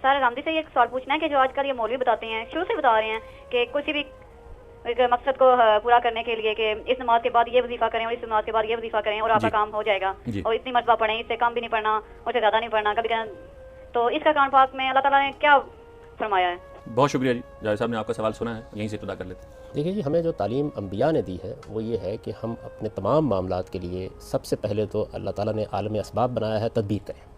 سر غامدی سے یہ ایک سوال پوچھنا ہے کہ جو آج کل یہ مولوی بتاتے ہیں، شروع سے بتا رہے ہیں کہ کسی بھی ایک مقصد کو پورا کرنے کے لیے کہ اس نماز کے بعد یہ وظیفہ کریں اور اس نماز کے بعد یہ وظیفہ کریں اور آپ کا کام ہو جائے گا، اور اتنی مرتبہ پڑھیں، اس سے کم بھی نہیں پڑھنا اور سے زیادہ نہیں پڑھنا کبھی کہیں، تو اس کا قرآن پاک میں اللہ تعالیٰ نے کیا فرمایا ہے؟ بہت شکریہ جی، جاوید صاحب نے آپ کا سوال سنا ہے، یہیں سے ابتدا کر لیتے ہیں۔ دیکھیے جی، ہمیں جو تعلیم انبیاء نے دی ہے وہ یہ ہے کہ ہم اپنے تمام معاملات کے لیے سب سے پہلے تو اللہ تعالیٰ نے عالم اسباب بنایا ہے، تدبیر کریں۔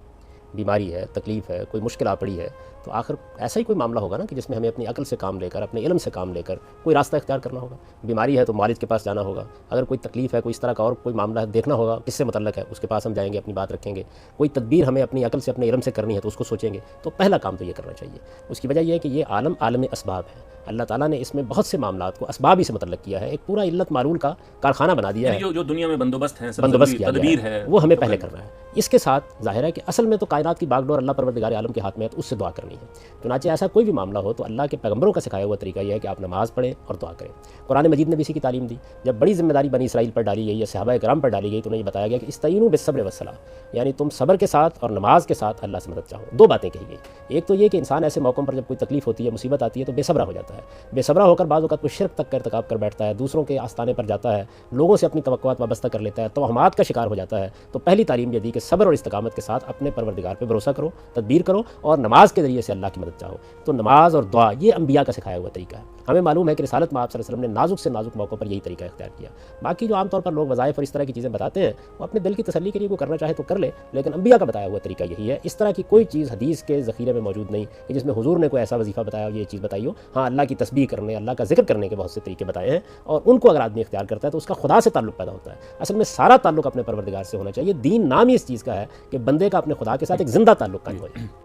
بیماری ہے، تکلیف ہے، کوئی مشکل آ پڑی ہے، تو آخر ایسا ہی کوئی معاملہ ہوگا نا کہ جس میں ہمیں اپنی عقل سے کام لے کر، اپنے علم سے کام لے کر کوئی راستہ اختیار کرنا ہوگا۔ بیماری ہے تو والد کے پاس جانا ہوگا، اگر کوئی تکلیف ہے، کوئی اس طرح کا اور کوئی معاملہ ہے دیکھنا ہوگا کس سے متعلق ہے، اس کے پاس ہم جائیں گے، اپنی بات رکھیں گے۔ کوئی تدبیر ہمیں اپنی عقل سے، اپنے علم سے کرنی ہے تو اس کو سوچیں گے، تو پہلا کام تو یہ کرنا چاہیے۔ اس کی وجہ یہ ہے کہ یہ عالم اسباب ہے، اللہ تعالیٰ نے اس میں بہت سے معاملات کو اسباب ہی سے متعلق کیا ہے، ایک پورا علت معلول کا کارخانہ بنا دیا ہے، جو دنیا میں بندوبست ہیں، بندوبست کیا تدبیر گیا ہے، وہ ہمیں پہلے کرنا ہے۔ اس کے ساتھ ظاہر ہے کہ اصل میں تو کائنات کی باغ ڈور اللہ پروردگار عالم کے ہاتھ میں ہے، تو اس سے دعا کرنی ہے۔ چنانچہ ایسا کوئی بھی معاملہ ہو تو اللہ کے پیغمبروں کا سکھایا ہوا طریقہ یہ ہے کہ آپ نماز پڑھیں اور دعا کریں۔ قرآن مجید نے بھی اسی کی تعلیم دی۔ جب بڑی ذمہ داری بنی اسرائیل پر ڈالی گئی یا صحابہ کرام پر ڈالی گئی تو انہیں یہ بتایا گیا کہ استعینوا بالصبر والصلاۃ، یعنی تم صبر کے ساتھ اور نماز کے ساتھ اللہ سے مدد چاہو۔ دو باتیں کہی گئی، ایک تو یہ کہ انسان ایسے موقعوں پر جب کوئی تکلیف ہوتی ہے، مصیبت آتی ہے تو بے صبرا ہو جاتا ہے، بے صبرا ہو کر بعض اوقات کوئی شرک تک کا ارتکاب کر بیٹھتا ہے، دوسروں کے آستانے پر جاتا ہے، لوگوں سے اپنی توقعات وابستہ کر لیتا ہے، توہمات کا شکار ہو جاتا ہے۔ تو پہلی تعلیم یہ دی کہ صبر اور استقامت کے ساتھ اپنے پروردگار پہ بھروسہ کرو، تدبیر کرو اور نماز کے ذریعے سے اللہ کی مدد چاہو۔ تو نماز اور دعا یہ انبیاء کا سکھایا ہوا طریقہ ہے۔ ہمیں معلوم ہے کہ رسالت میں آپ صلی اللہ علیہ وسلم نے نازک سے نازک موقعوں پر یہی طریقہ اختیار کیا۔ باقی جو عام طور پر لوگ وظائف اور اس طرح کی چیزیں بتاتے ہیں وہ اپنے دل کی تسلی کے لیے کوئی کرنا چاہے تو کر لے، لیکن انبیاء کا بتایا ہوا طریقہ یہی ہے۔ اس طرح کی کوئی چیز حدیث کے ذخیرے میں موجود نہیں کہ جس میں حضور نے کوئی ایسا وظیفہ بتایا ہو، یہ چیز بتائی ہو۔ ہاں، اللہ کی تسبیح کرنے، اللہ کا ذکر کرنے کے بہت سے طریقے بتائے ہیں، اور ان کو اگر آدمی اختیار کرتا ہے تو اس کا خدا سے تعلق پیدا ہوتا ہے۔ اصل میں سارا تعلق اپنے پروردگار سے ہونا چاہیے۔ دین نام ہی اس چیز کا ہے کہ بندے کا اپنے خدا کے ساتھ ایک زندہ تعلق قائم ہو جائے۔